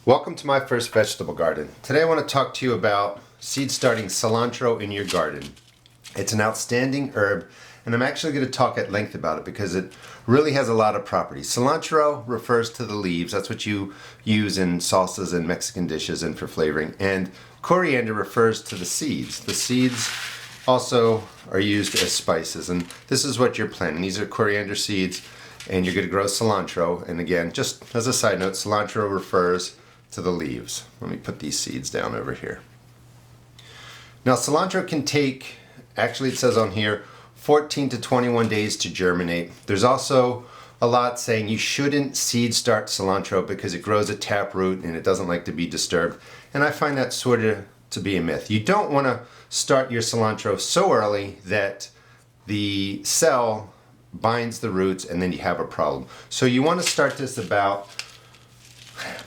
Welcome to my first vegetable garden. Today I want to talk to you about seed starting cilantro in your garden. It's an outstanding herb, and I'm actually going to talk at length about it because it really has a lot of properties. Cilantro refers to the leaves. That's what you use in salsas and Mexican dishes and for flavoring. And coriander refers to the seeds. The seeds also are used as spices, and this is what you're planting. These are coriander seeds, and you're going to grow cilantro. And again, just as a side note, cilantro refers to the leaves. Let me put these seeds down over here. Now cilantro can take, actually it says on here, 14 to 21 days to germinate. There's also a lot saying you shouldn't seed start cilantro because it grows a taproot and it doesn't like to be disturbed. And I find that sort of to be a myth. You don't want to start your cilantro so early that the cell binds the roots and then you have a problem. So you want to start this about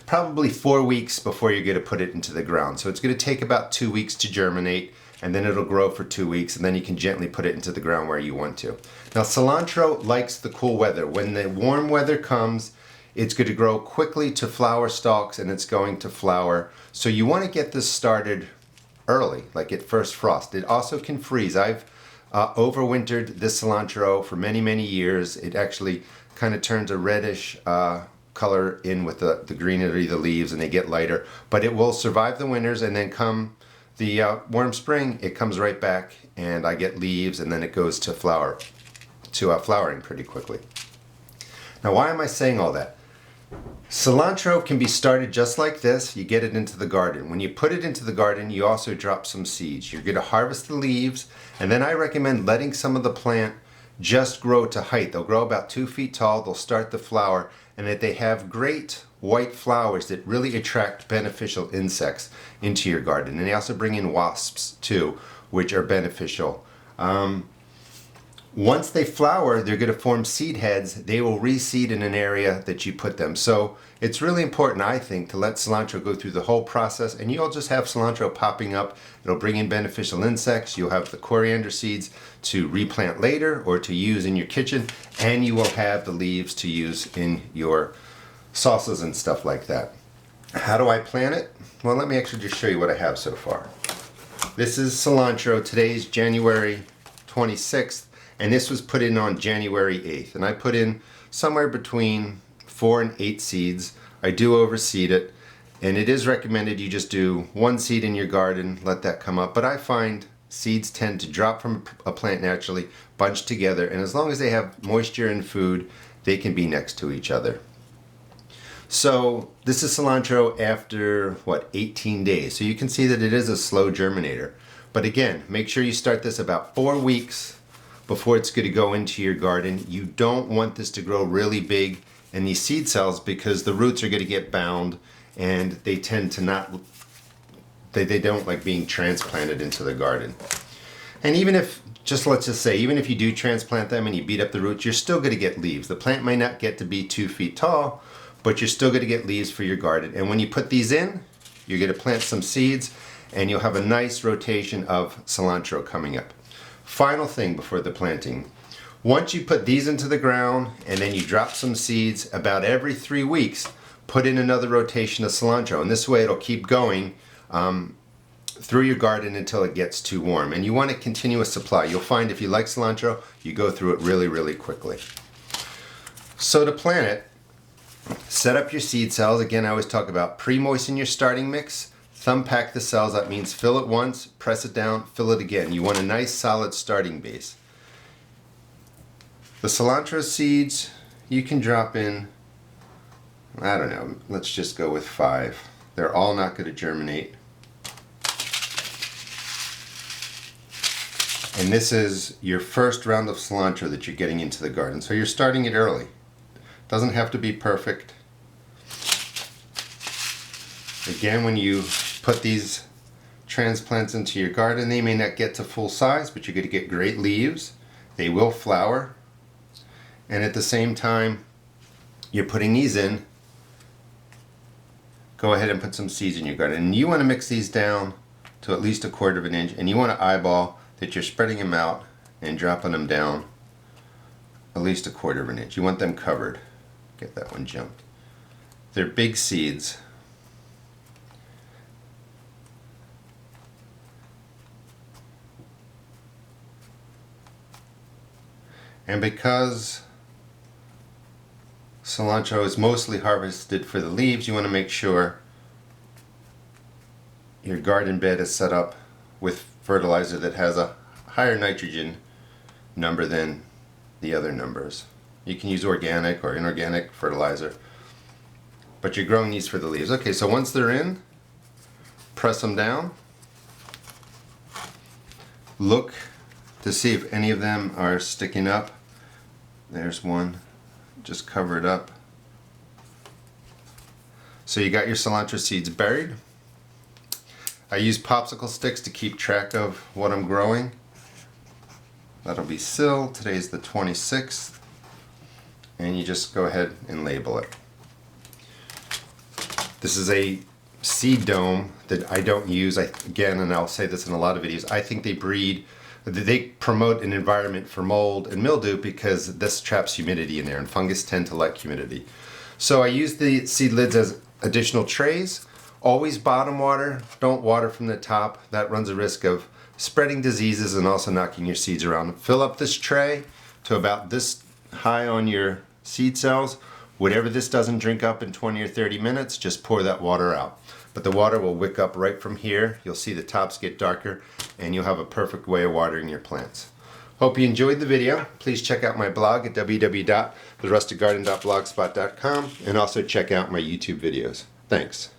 probably 4 weeks before you're going to put it into the ground. So it's going to take about 2 weeks to germinate, and then it'll grow for 2 weeks, and then you can gently put it into the ground where you want to. Now cilantro likes the cool weather. When the warm weather comes, it's going to grow quickly to flower stalks, and it's going to flower. So you want to get this started early, like at first frost. It also can freeze. I've overwintered this cilantro for many years. It actually kind of turns a reddish color in with the greenery, the leaves, and they get lighter, but it will survive the winters, and then come the warm spring, it comes right back and I get leaves, and then it goes to flowering pretty quickly. Now why am I saying all that? Cilantro can be started just like this. You get it into the garden. When you put it into the garden, you also drop some seeds. You're going to harvest the leaves, and then I recommend letting some of the plant just grow to height. They'll grow about 2 feet tall, they'll start to flower, and that they have great white flowers that really attract beneficial insects into your garden. And they also bring in wasps too, which are beneficial. Once they flower, they're going to form seed heads. They will reseed in an area that you put them. So it's really important, I think, to let cilantro go through the whole process, and you'll just have cilantro popping up. It'll bring in beneficial insects. You'll have the coriander seeds to replant later or to use in your kitchen, and you will have the leaves to use in your salsas and stuff like that. How do I plant it? Well, let me actually just show you what I have so far. This is cilantro. Today's January 26th. And this was put in on January 8th. And I put in somewhere between 4 and 8 seeds. I do overseed it. And it is recommended you just do 1 seed in your garden, let that come up. But I find seeds tend to drop from a plant naturally, bunch together. And as long as they have moisture and food, they can be next to each other. So this is cilantro after, 18 days. So you can see that it is a slow germinator. But again, make sure you start this about 4 weeks before it's going to go into your garden. You don't want this to grow really big in these seed cells because the roots are going to get bound, and they tend to not, they don't like being transplanted into the garden. And even if, let's just say, even if you do transplant them and you beat up the roots, you're still going to get leaves. The plant might not get to be 2 feet tall, but you're still going to get leaves for your garden. And when you put these in, you're going to plant some seeds, and you'll have a nice rotation of cilantro coming up. Final thing before the planting. Once you put these into the ground and then you drop some seeds, about every 3 weeks, put in another rotation of cilantro. And this way it'll keep going through your garden until it gets too warm. And you want a continuous supply. You'll find if you like cilantro, you go through it really quickly. So to plant it, set up your seed cells. Again, I always talk about pre-moisten your starting mix. Thumb pack the cells. That means fill it once, press it down, fill it again. You want a nice solid starting base. The cilantro seeds you can drop in, I don't know, let's just go with 5. They're all not going to germinate. And this is your first round of cilantro that you're getting into the garden. So you're starting it early. Doesn't have to be perfect. Again, when you put these transplants into your garden, they may not get to full size, but you're going to get great leaves. They will flower. And at the same time you're putting these in, go ahead and put some seeds in your garden. And you want to mix these down to at least 1/4 of an inch, and you want to eyeball that you're spreading them out and dropping them down at least 1/4 of an inch. You want them covered. Get that one jumped. They're big seeds. And because cilantro is mostly harvested for the leaves, you want to make sure your garden bed is set up with fertilizer that has a higher nitrogen number than the other numbers. You can use organic or inorganic fertilizer, but you're growing these for the leaves. Okay, so once they're in, press them down. Look to see if any of them are sticking up. There's one, just cover it up. So you got your cilantro seeds buried. I use popsicle sticks to keep track of what I'm growing. That'll be Sil. Today's the 26th. And you just go ahead and label it. This is a seed dome that I don't use. Again, and I'll say this in a lot of videos, I think they promote an environment for mold and mildew because this traps humidity in there, and fungus tend to like humidity. So I use the seed lids as additional trays. Always bottom water, don't water from the top. That runs a risk of spreading diseases and also knocking your seeds around. Fill up this tray to about this high on your seed cells. Whatever this doesn't drink up in 20 or 30 minutes, just pour that water out. But the water will wick up right from here. You'll see the tops get darker and you'll have a perfect way of watering your plants. Hope you enjoyed the video. Please check out my blog at www.therustedgarden.blogspot.com and also check out my YouTube videos. Thanks.